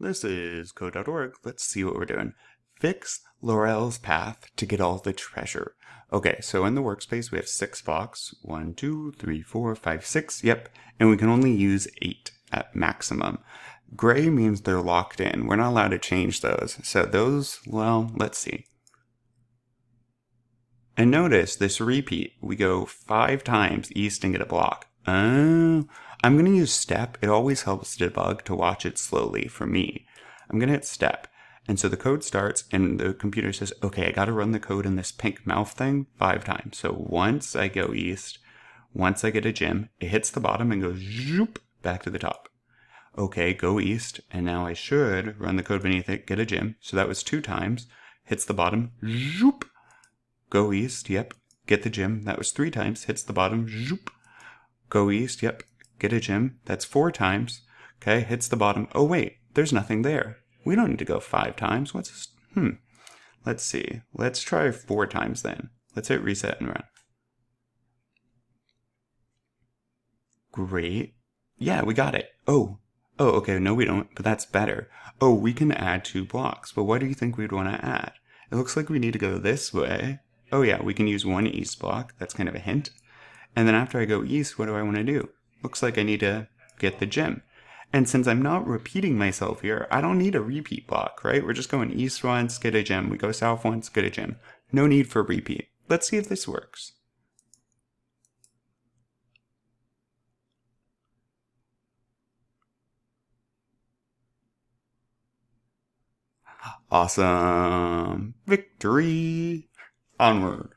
This is code.org. Let's see what we're doing. Fix Laurel's path to get all the treasure. Okay, so in the workspace we have 6 blocks. 1, 2, 3, 4, 5, 6. Yep, and we can only use 8 at maximum. Gray means they're locked in. We're not allowed to change those. So those, well, let's see. And notice this repeat. We go 5 times east and get a block. Oh, I'm going to use step. It always helps debug to watch it slowly for me. I'm going to hit step. And so the code starts and the computer says, okay, I got to run the code in this pink mouth thing 5 times. So once I go east, once I get a gem, it hits the bottom and goes zoop back to the top. Okay, go east. And now I should run the code beneath it, get a gem. So that was 2 times. Hits the bottom, zoop. Go east, yep. Get the gem. That was 3 times. Hits the bottom, zoop. Go east, yep. Get a gem. That's 4 times. Okay, hits the bottom. Oh wait, there's nothing there. We don't need to go 5 times. What's this? Let's see. Let's try 4 times then. Let's hit reset and run. Great. Yeah, we got it. Oh, okay, no we don't, but that's better. Oh, we can add 2 blocks, but what do you think we'd want to add? It looks like we need to go this way. Oh yeah, we can use 1 east block. That's kind of a hint. And then after I go east, what do I want to do? Looks like I need to get the gem. And since I'm not repeating myself here, I don't need a repeat block, right? We're just going east once, get a gem. We go south once, get a gem. No need for repeat. Let's see if this works. Awesome. Victory. Onward.